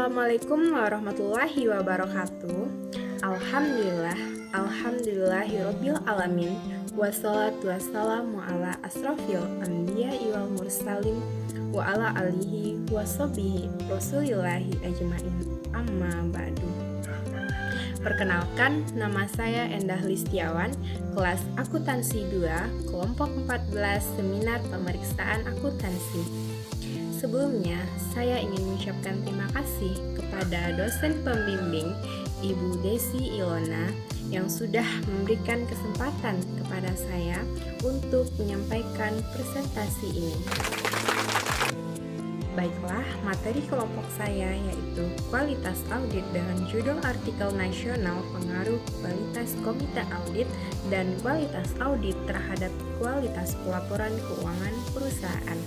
Assalamualaikum warahmatullahi wabarakatuh. Alhamdulillahirabbil alamin. Wassalatu wassalamu ala asrofil anbiya'i wal mursalin wa ala alihi wa sahbihi rasulillahi ajmain. Amma ba'du. Perkenalkan, nama saya Endah Listiawan, kelas Akuntansi 2, kelompok 14, seminar pemeriksaan akuntansi. Sebelumnya, saya ingin mengucapkan terima kasih kepada dosen pembimbing Ibu Desi Ilona yang sudah memberikan kesempatan kepada saya untuk menyampaikan presentasi ini. Baiklah, materi kelompok saya yaitu kualitas audit dengan judul artikel nasional pengaruh kualitas komite audit dan kualitas audit terhadap kualitas pelaporan keuangan perusahaan.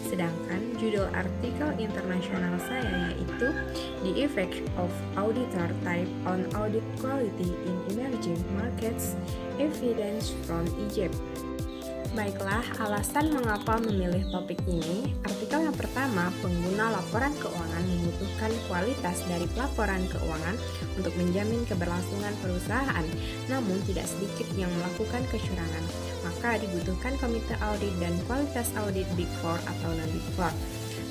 Sedangkan judul artikel internasional saya yaitu The Effect of Auditor Type on Audit Quality in Emerging Markets, Evidence from Egypt. Baiklah, alasan mengapa memilih topik ini. Artikel yang pertama, pengguna laporan keuangan membutuhkan kualitas dari pelaporan keuangan untuk menjamin keberlangsungan perusahaan, namun tidak sedikit yang melakukan kecurangan. Maka dibutuhkan komite audit dan kualitas audit Big Four atau non-Big Four.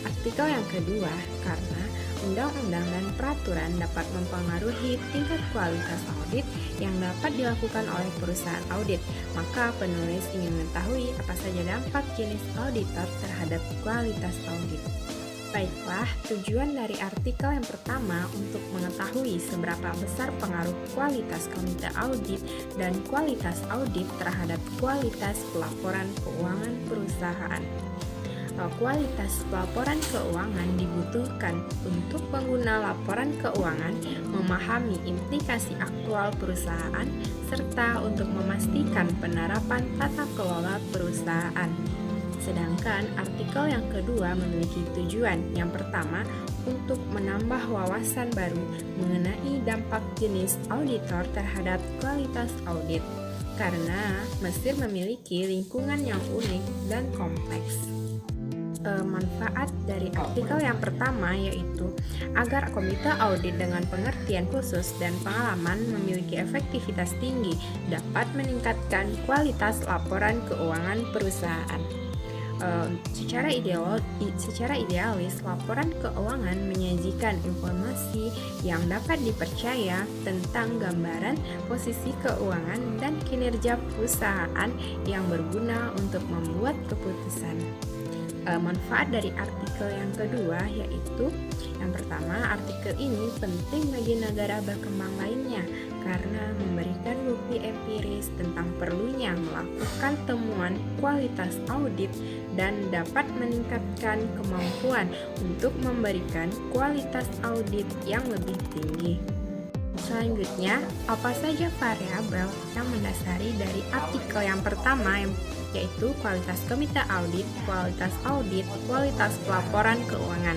Artikel yang kedua, karena undang-undang dan peraturan dapat mempengaruhi tingkat kualitas audit yang dapat dilakukan oleh perusahaan audit, maka penulis ingin mengetahui apa saja dampak jenis auditor terhadap kualitas audit. Baiklah, tujuan dari artikel yang pertama untuk mengetahui seberapa besar pengaruh kualitas komite audit dan kualitas audit terhadap kualitas pelaporan keuangan perusahaan. Kualitas pelaporan keuangan dibutuhkan untuk pengguna laporan keuangan memahami implikasi aktual perusahaan serta untuk memastikan penerapan tata kelola perusahaan. Sedangkan artikel yang kedua memiliki tujuan yang pertama untuk menambah wawasan baru mengenai dampak jenis auditor terhadap kualitas audit, karena Mesir memiliki lingkungan yang unik dan kompleks. Manfaat dari artikel yang pertama yaitu agar komite audit dengan pengertian khusus dan pengalaman memiliki efektivitas tinggi dapat meningkatkan kualitas laporan keuangan perusahaan. Secara idealis, laporan keuangan menyajikan informasi yang dapat dipercaya tentang gambaran posisi keuangan dan kinerja perusahaan yang berguna untuk membuat keputusan. Manfaat dari artikel yang kedua yaitu yang pertama, artikel ini penting bagi negara berkembang lainnya karena memberikan bukti empiris tentang perlunya melakukan temuan kualitas audit dan dapat meningkatkan kemampuan untuk memberikan kualitas audit yang lebih tinggi. Selanjutnya, apa saja variabel yang mendasari dari artikel yang pertama yaitu kualitas komite audit, kualitas pelaporan keuangan.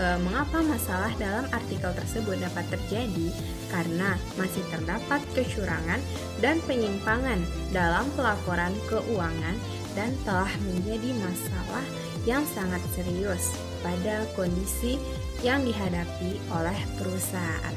Mengapa masalah dalam artikel tersebut dapat terjadi? Karena masih terdapat kecurangan dan penyimpangan dalam pelaporan keuangan dan telah menjadi masalah yang sangat serius pada kondisi yang dihadapi oleh perusahaan.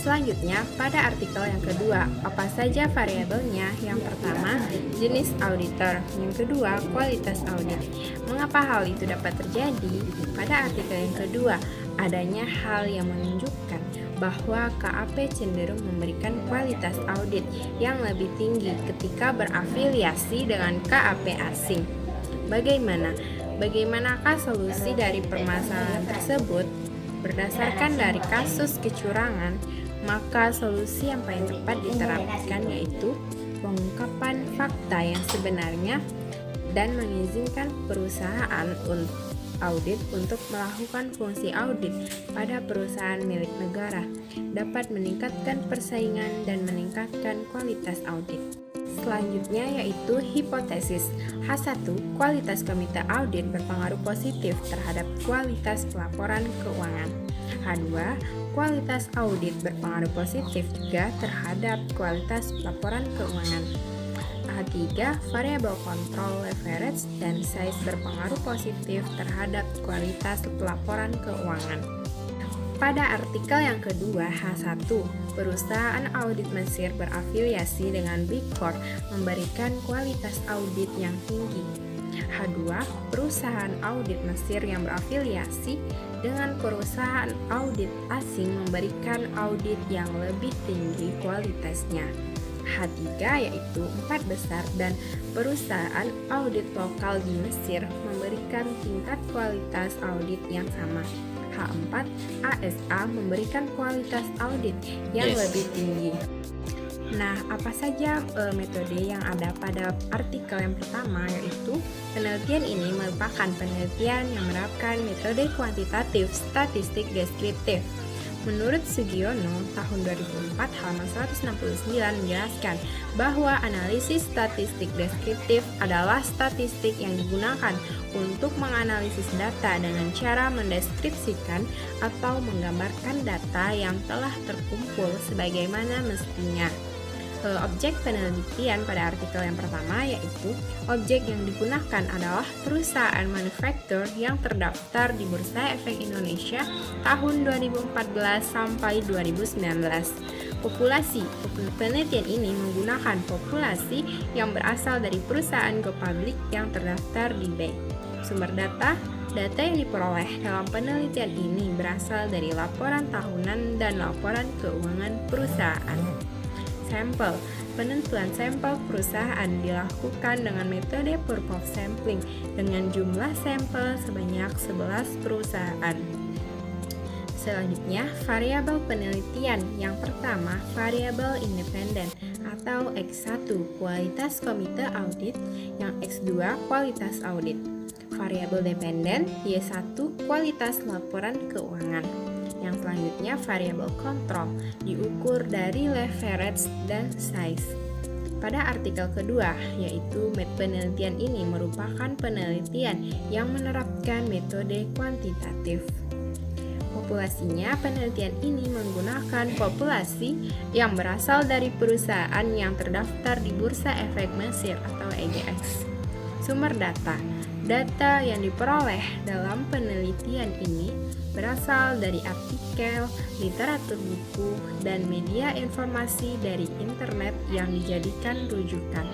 Selanjutnya, pada artikel yang kedua, apa saja variabelnya? Yang pertama, jenis auditor. Yang kedua, kualitas audit. Mengapa hal itu dapat terjadi? Pada artikel yang kedua, adanya hal yang menunjukkan bahwa KAP cenderung memberikan kualitas audit yang lebih tinggi ketika berafiliasi dengan KAP asing. Bagaimanakah solusi dari permasalahan tersebut? Berdasarkan dari kasus kecurangan, maka solusi yang paling tepat diterapkan yaitu pengungkapan fakta yang sebenarnya dan mengizinkan perusahaan audit untuk melakukan fungsi audit pada perusahaan milik negara dapat meningkatkan persaingan dan meningkatkan kualitas audit. Selanjutnya yaitu hipotesis. H1, kualitas komite audit berpengaruh positif terhadap kualitas pelaporan keuangan. H2, kualitas audit berpengaruh positif juga terhadap kualitas laporan keuangan. Ketiga, variabel kontrol leverage dan size berpengaruh positif terhadap kualitas laporan keuangan. Pada artikel yang kedua, H1, perusahaan audit Mesir berafiliasi dengan Big Four memberikan kualitas audit yang tinggi. H2, perusahaan audit Mesir yang berafiliasi dengan perusahaan audit asing memberikan audit yang lebih tinggi kualitasnya. H3 yaitu 4 besar dan perusahaan audit lokal di Mesir memberikan tingkat kualitas audit yang sama. H4 ASA memberikan kualitas audit yang lebih tinggi. Nah, apa saja metode yang ada pada artikel yang pertama, yaitu penelitian ini merupakan penelitian yang menerapkan metode kuantitatif statistik deskriptif. Menurut Sugiono, tahun 2004 halaman 169 menjelaskan bahwa analisis statistik deskriptif adalah statistik yang digunakan untuk menganalisis data dengan cara mendeskripsikan atau menggambarkan data yang telah terkumpul sebagaimana mestinya. Objek penelitian pada artikel yang pertama yaitu objek yang digunakan adalah perusahaan manufaktur yang terdaftar di Bursa Efek Indonesia tahun 2014 sampai 2019. Populasi penelitian ini menggunakan populasi yang berasal dari perusahaan go public yang terdaftar di BEI. Sumber data yang diperoleh dalam penelitian ini berasal dari laporan tahunan dan laporan keuangan perusahaan. Sampel. Penentuan sampel perusahaan dilakukan dengan metode purpose sampling dengan jumlah sampel sebanyak 11 perusahaan. Selanjutnya, variabel penelitian. Yang pertama, variabel independen atau X1, kualitas komite audit, yang X2, kualitas audit. Variabel dependen, Y1, kualitas laporan keuangan. Yang selanjutnya, variabel kontrol diukur dari leverage dan size. Pada artikel kedua, yaitu penelitian ini merupakan penelitian yang menerapkan metode kuantitatif. Populasinya, penelitian ini menggunakan populasi yang berasal dari perusahaan yang terdaftar di Bursa Efek Mesir atau EGX. Sumber data yang diperoleh dalam penelitian ini berasal dari artikel, literatur buku, dan media informasi dari internet yang dijadikan rujukan.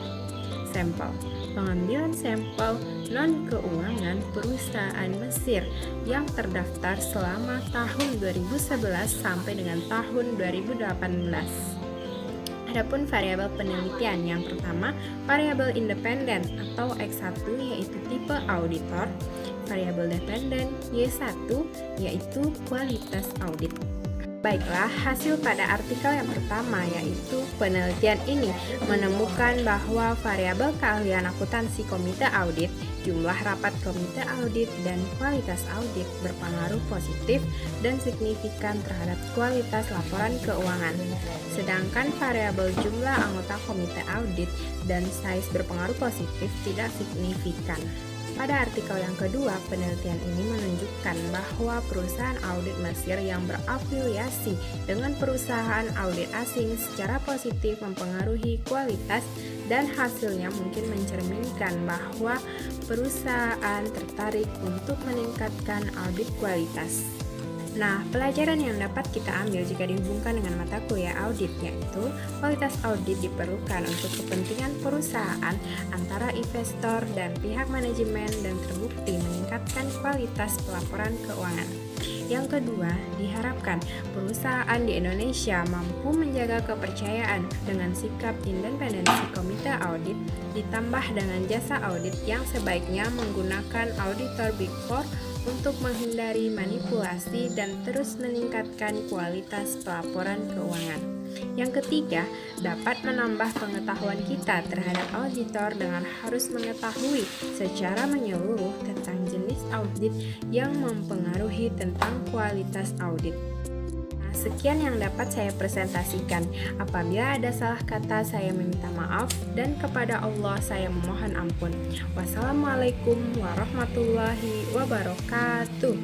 Sampel. Pengambilan sampel non-keuangan perusahaan Mesir yang terdaftar selama tahun 2011 sampai dengan tahun 2018. Adapun variabel penelitian, yang pertama, variabel independen atau X1 yaitu tipe auditor, variabel dependen Y1 yaitu kualitas audit. Baiklah, hasil pada artikel yang pertama yaitu penelitian ini menemukan bahwa variabel keahlian akuntansi komite audit, jumlah rapat komite audit, dan kualitas audit berpengaruh positif dan signifikan terhadap kualitas laporan keuangan. Sedangkan variabel jumlah anggota komite audit dan size berpengaruh positif tidak signifikan. Pada artikel yang kedua, penelitian ini menunjukkan bahwa perusahaan audit Mesir yang berafiliasi dengan perusahaan audit asing secara positif mempengaruhi kualitas dan hasilnya mungkin mencerminkan bahwa perusahaan tertarik untuk meningkatkan audit kualitas. Nah, pelajaran yang dapat kita ambil jika dihubungkan dengan mata kuliah audit yaitu kualitas audit diperlukan untuk kepentingan perusahaan antara investor dan pihak manajemen dan terbukti meningkatkan kualitas pelaporan keuangan. Yang kedua, diharapkan perusahaan di Indonesia mampu menjaga kepercayaan dengan sikap independensi komite audit ditambah dengan jasa audit yang sebaiknya menggunakan auditor Big Four untuk menghindari manipulasi dan terus meningkatkan kualitas pelaporan keuangan. Yang ketiga, dapat menambah pengetahuan kita terhadap auditor dengan harus mengetahui secara menyeluruh tentang jenis audit yang mempengaruhi tentang kualitas audit. Sekian yang dapat saya presentasikan. Apabila ada salah kata, saya meminta maaf, dan kepada Allah saya memohon ampun. Wassalamualaikum warahmatullahi wabarakatuh.